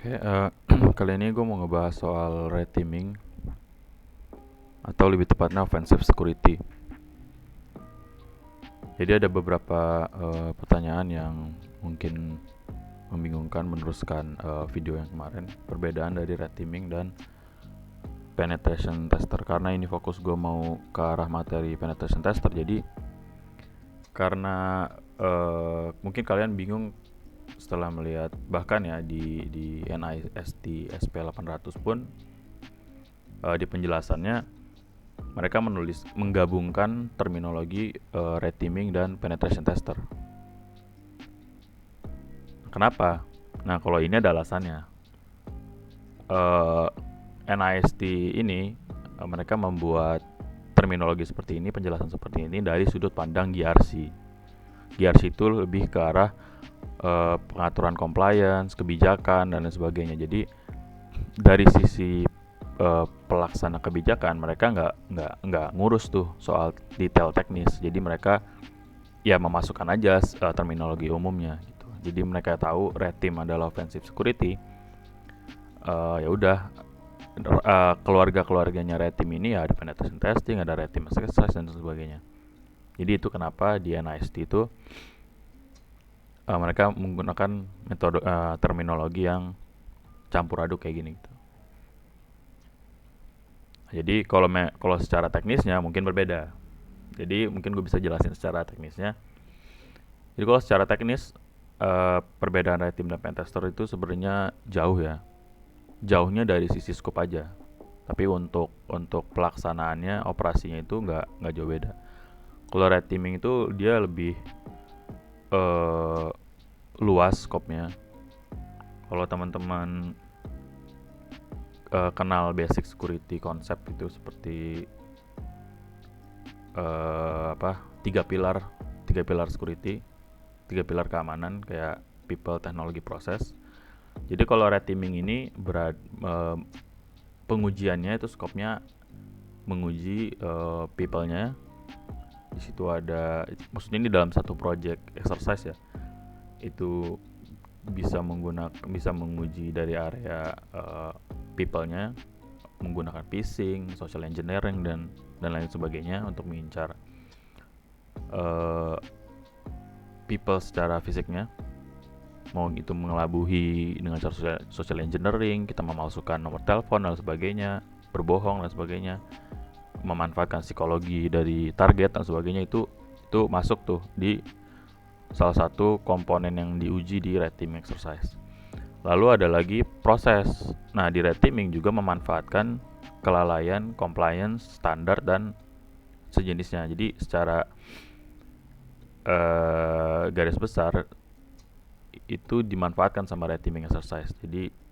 Oke, kali ini gue mau ngebahas soal red teaming atau lebih tepatnya offensive security. Jadi ada beberapa pertanyaan yang mungkin membingungkan meneruskan video yang kemarin, perbedaan dari red teaming dan penetration tester. Karena ini fokus gue mau ke arah materi penetration tester. Jadi karena mungkin kalian bingung setelah melihat bahkan ya di NIST SP800 pun di penjelasannya mereka menggabungkan terminologi red teaming dan penetration tester. Kenapa? Nah, kalau ini ada alasannya. NIST ini mereka membuat terminologi seperti ini, penjelasan seperti ini dari sudut pandang GRC. GRC itu lebih ke arah pengaturan compliance, kebijakan dan lain sebagainya. Jadi dari sisi pelaksana kebijakan mereka nggak ngurus tuh soal detail teknis. Jadi mereka ya memasukkan aja terminologi umumnya gitu. Jadi mereka tahu red team adalah offensive security. Ya udah keluarganya red team ini ya ada penetration testing, ada red team exercise dan sebagainya. Jadi itu kenapa di NIST itu mereka menggunakan metode terminologi yang campur aduk kayak gini gitu. Jadi kalau secara teknisnya mungkin berbeda. Jadi mungkin gue bisa jelasin secara teknisnya. Jadi kalau secara teknis perbedaan red team dan pentester itu sebenarnya jauh ya. Jauhnya dari sisi scope aja. Tapi untuk pelaksanaannya, operasinya itu nggak jauh beda. Kalau red teaming itu dia lebih luas scope-nya. Kalau teman-teman kenal basic security konsep itu seperti tiga pilar security, tiga pilar keamanan kayak people, teknologi, proses. Jadi kalau red teaming ini pengujiannya itu skopnya menguji people-nya. Di situ ada, maksudnya ini dalam satu project exercise ya, itu bisa menguji dari area people-nya menggunakan phishing, social engineering dan lain sebagainya untuk mengincar people secara fisiknya. Mau itu mengelabuhi dengan cara social engineering, kita memalsukan nomor telepon dan sebagainya, berbohong dan sebagainya, memanfaatkan psikologi dari target dan sebagainya, itu masuk tuh di salah satu komponen yang diuji di red teaming exercise. Lalu ada lagi proses. Nah, di red teaming juga memanfaatkan kelalaian, compliance, standar dan sejenisnya. Jadi secara garis besar itu dimanfaatkan sama red teaming exercise. Jadi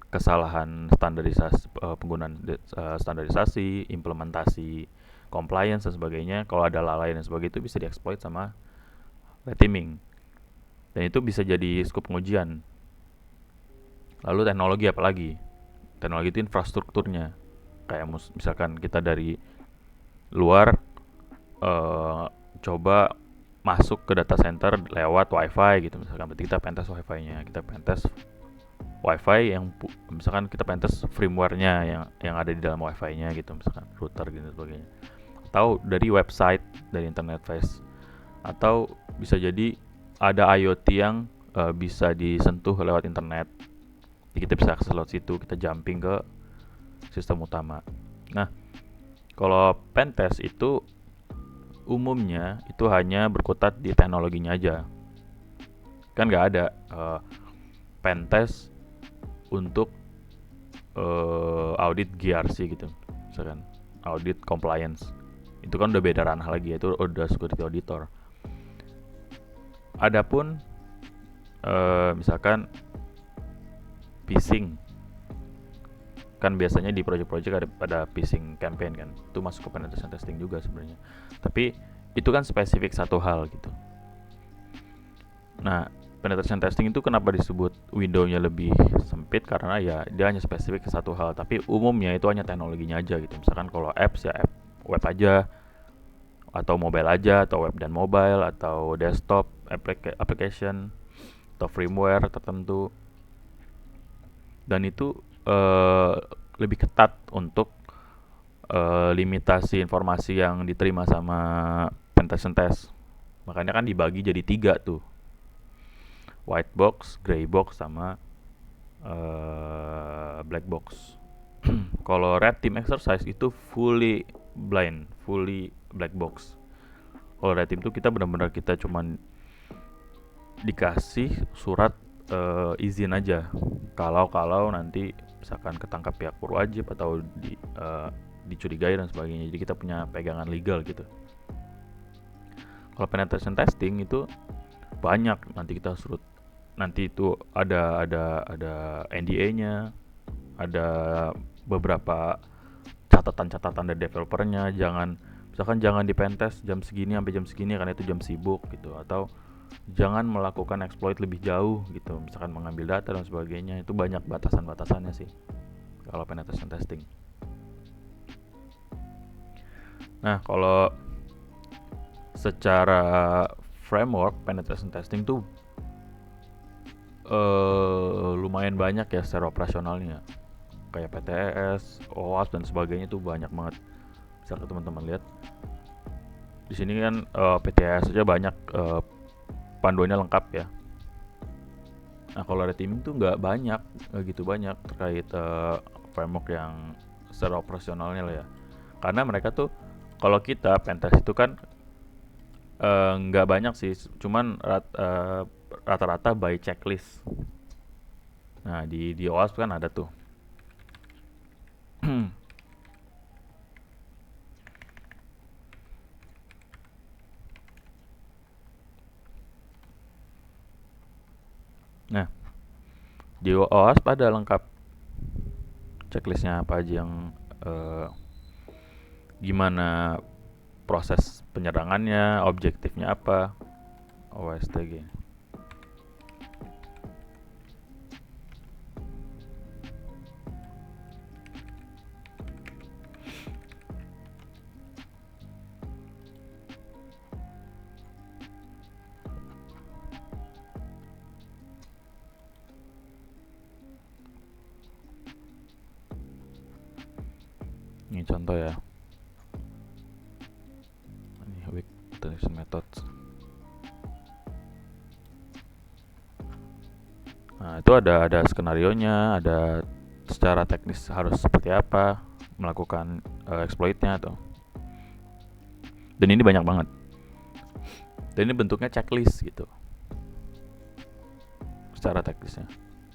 kesalahan standarisasi, penggunaan standarisasi, implementasi, compliance dan sebagainya, kalau ada lalai dan sebagainya itu bisa dieksploit sama red teaming. Dan itu bisa jadi skop pengujian. Lalu teknologi apa lagi? Teknologi itu infrastrukturnya. Kayak misalkan kita dari luar coba masuk ke data center lewat wifi gitu, misalkan berarti kita pentest wifi-nya, kita pentest wifi yang misalkan kita pentest firmware-nya yang ada di dalam wifi-nya gitu, misalkan router gitu sebagainya, atau dari website, dari internet face, atau bisa jadi ada IoT yang bisa disentuh lewat internet. Jadi kita bisa akses lewat situ, kita jumping ke sistem utama. Nah, kalau pentest itu umumnya itu hanya berkutat di teknologinya aja. Kan nggak ada pentest untuk audit GRC gitu, misalkan audit compliance. Itu kan udah beda ranah lagi, itu udah security auditor. Adapun misalkan phishing, kan biasanya di project-project ada phishing campaign kan, itu masuk ke penetration testing juga sebenarnya, tapi itu kan spesifik satu hal gitu. Nah, penetration testing itu kenapa disebut window-nya lebih sempit, karena ya dia hanya spesifik ke satu hal, tapi umumnya itu hanya teknologinya aja gitu. Misalkan kalau apps ya app web aja, atau mobile aja, atau web dan mobile, atau desktop application, atau firmware tertentu. dan itu lebih ketat untuk limitasi informasi yang diterima sama penetration test. Makanya kan dibagi jadi 3 tuh, white box, gray box, sama black box. Kalau red team exercise itu fully blind, fully black box. Kalau red team tuh kita benar-benar kita cuman dikasih surat izin aja. Kalau nanti misalkan ketangkap pihak berwajib atau dicurigai dan sebagainya. Jadi kita punya pegangan legal gitu. Kalau penetration testing itu banyak, nanti kita suruh, nanti itu ada NDA-nya, ada beberapa catatan-catatan dari developernya, misalkan jangan di pentest jam segini sampai jam segini karena itu jam sibuk gitu, atau jangan melakukan exploit lebih jauh gitu, misalkan mengambil data dan sebagainya. Itu banyak batasan-batasannya sih kalau penetration testing. Nah, kalau secara framework penetration testing tuh lumayan banyak ya secara operasionalnya, kayak PTS, OWASP dan sebagainya tuh banyak banget. Bisa ke teman-teman lihat di sini kan, PTS aja banyak, panduannya lengkap ya. Nah, kalau red teaming tuh nggak gitu banyak terkait framework yang secara operasionalnya lah ya. Karena mereka tuh, kalau kita pentest itu kan nggak banyak sih, cuman rata-rata by checklist. Nah, di OWASP kan ada tuh. Nah, di OWASP ada lengkap checklistnya apa aja, yang gimana proses penyerangannya, objektifnya apa, OSTG. Ini contoh ya. Ini weak detection methods. Nah, itu ada skenario-nya, ada secara teknis harus seperti apa melakukan exploit-nya tuh. Dan ini banyak banget. Dan ini bentuknya checklist gitu. Secara teknisnya.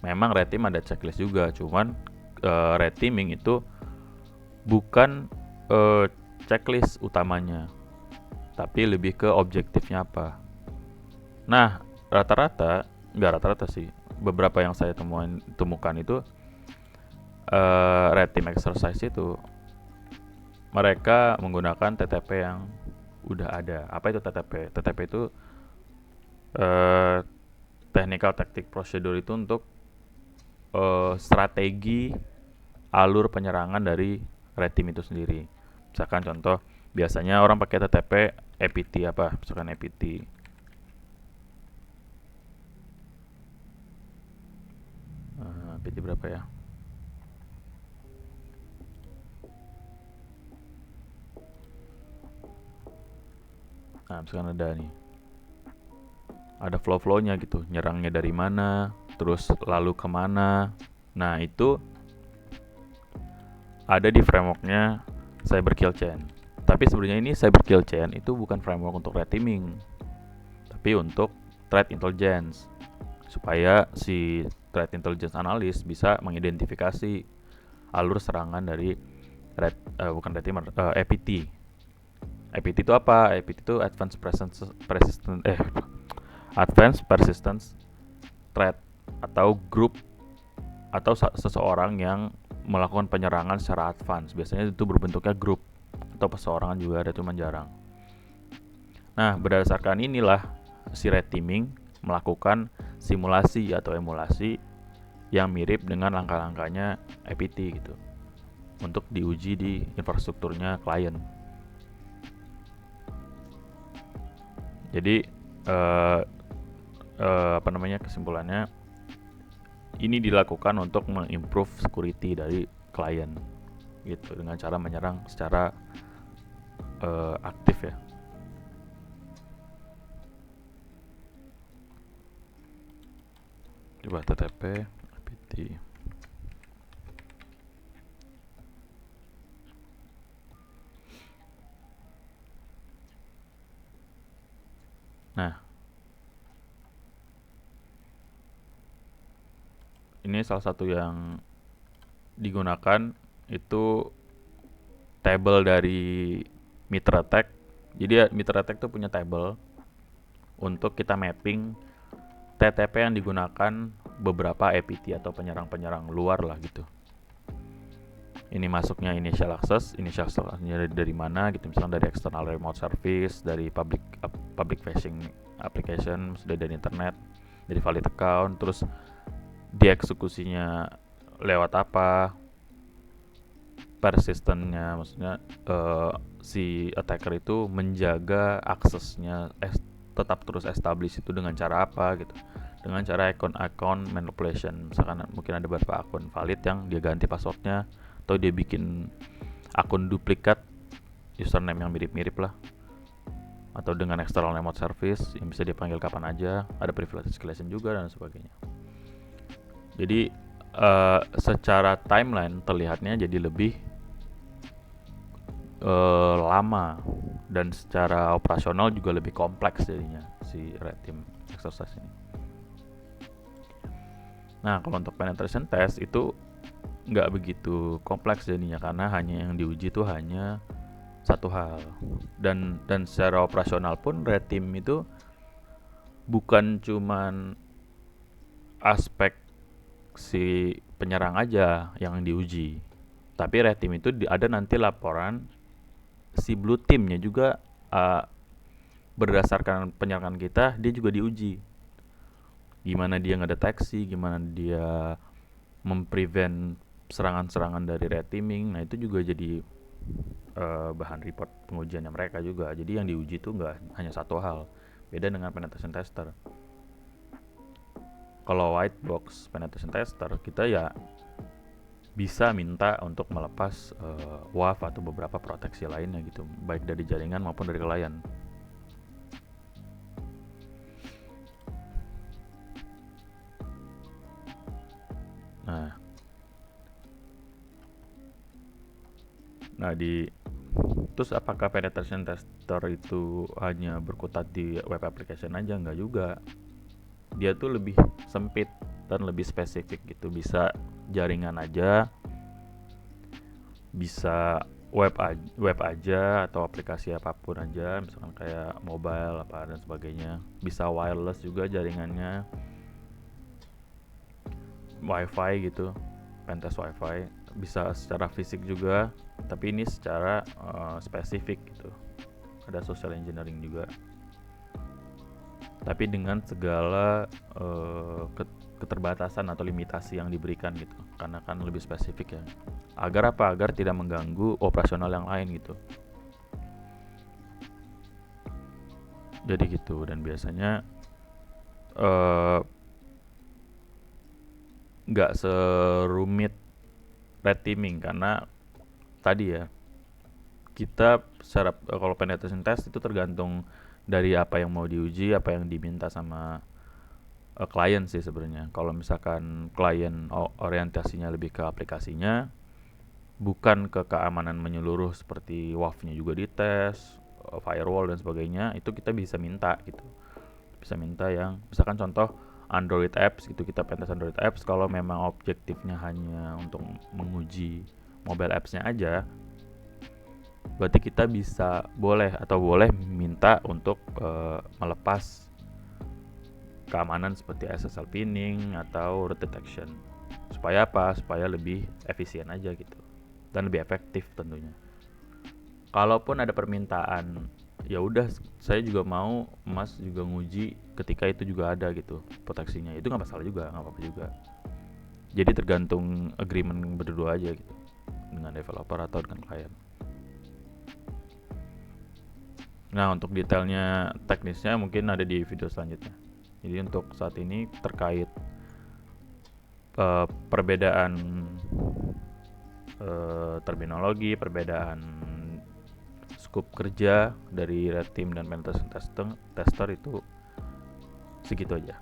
Memang red team ada checklist juga, cuman red teaming itu bukan checklist utamanya, tapi lebih ke objektifnya apa. Nah, nggak rata-rata sih, beberapa yang saya temukan itu red team exercise itu mereka menggunakan TTP yang udah ada. Apa itu TTP? TTP itu technical tactic procedure, itu untuk strategi alur penyerangan dari red team itu sendiri. Misalkan contoh, biasanya orang pakai TTP APT apa, misalkan APT APT berapa ya, nah misalkan ada flow-flownya gitu, nyerangnya dari mana, terus lalu kemana. Nah, itu ada di frameworknya Cyber Kill Chain. Tapi sebenarnya ini Cyber Kill Chain itu bukan framework untuk red teaming, tapi untuk threat intelligence, supaya si threat intelligence analyst bisa mengidentifikasi alur serangan dari bukan red teamer, APT. APT itu apa? APT itu Advanced Persistence Threat, atau grup atau seseorang yang melakukan penyerangan secara advance. Biasanya itu berbentuknya grup, atau perorangan juga ada, cuman jarang. Nah, berdasarkan inilah si red teaming melakukan simulasi atau emulasi yang mirip dengan langkah-langkahnya APT gitu, untuk diuji di infrastrukturnya klien. Jadi kesimpulannya, ini dilakukan untuk mengimprove security dari klien gitu, dengan cara menyerang secara aktif ya. Coba TTP apt. Nah, ini salah satu yang digunakan itu table dari MitraTech. Jadi MitraTech tuh punya table untuk kita mapping TTP yang digunakan beberapa APT atau penyerang-penyerang luar lah gitu. Ini masuknya initial accessnya dari mana gitu, misalnya dari external remote service, dari public facing application, sudah dari internet, dari valid account, terus dieksekusinya lewat apa, persistentnya, maksudnya si attacker itu menjaga aksesnya tetap terus establish itu dengan cara apa gitu, dengan cara akun manipulation. Misalkan mungkin ada beberapa akun valid yang dia ganti passwordnya, atau dia bikin akun duplikat username yang mirip-mirip lah, atau dengan external remote service yang bisa dipanggil kapan aja, ada privilege escalation juga dan sebagainya. Jadi secara timeline terlihatnya jadi lebih lama, dan secara operasional juga lebih kompleks jadinya si red team exercise ini. Nah, kalau untuk penetration test itu nggak begitu kompleks jadinya, karena hanya yang diuji itu hanya satu hal, dan secara operasional pun red team itu bukan cuman aspek si penyerang aja yang diuji, tapi red team itu ada nanti laporan si blue teamnya juga, berdasarkan penyerangan kita dia juga diuji, gimana dia ngedeteksi, gimana dia memprevent serangan-serangan dari red teaming. Nah itu juga jadi bahan report pengujiannya mereka juga. Jadi yang diuji itu nggak hanya satu hal, beda dengan penetration tester. Kalau white box penetration tester, kita ya bisa minta untuk melepas WAF atau beberapa proteksi lainnya gitu, baik dari jaringan maupun dari klien. Nah, terus apakah penetration tester itu hanya berkutat di web application aja? Enggak juga. Dia tuh lebih sempit dan lebih spesifik gitu. Bisa jaringan aja, bisa web aja atau aplikasi apapun aja, misalkan kayak mobile apa dan sebagainya. Bisa wireless juga jaringannya, wifi gitu, pentest wifi. Bisa secara fisik juga, tapi ini secara spesifik gitu. Ada social engineering juga, tapi dengan segala keterbatasan atau limitasi yang diberikan gitu, karena kan lebih spesifik ya. Agar apa? Agar tidak mengganggu operasional yang lain gitu. Jadi gitu, dan biasanya nggak serumit red teaming, karena tadi ya, kita secara kalau penetration test itu tergantung dari apa yang mau diuji, apa yang diminta sama klien sih sebenarnya. Kalau misalkan klien orientasinya lebih ke aplikasinya, bukan ke keamanan menyeluruh seperti WAF-nya juga dites, firewall dan sebagainya, itu kita bisa minta gitu. Bisa minta yang misalkan contoh Android apps gitu, kita pentest Android apps. Kalau memang objektifnya hanya untuk menguji mobile apps-nya aja, berarti kita boleh minta untuk melepas keamanan seperti SSL pinning atau root detection. Supaya apa? Supaya lebih efisien aja gitu, dan lebih efektif tentunya. Kalaupun ada permintaan, ya udah, saya juga mau Mas juga nguji ketika itu juga ada gitu proteksinya, itu nggak masalah juga, nggak apa-apa juga. Jadi tergantung agreement berdua aja gitu, dengan developer atau dengan klien. Nah, untuk detailnya teknisnya mungkin ada di video selanjutnya. Jadi untuk saat ini terkait perbedaan terminologi, perbedaan scope kerja dari red team dan penetration tester itu segitu aja.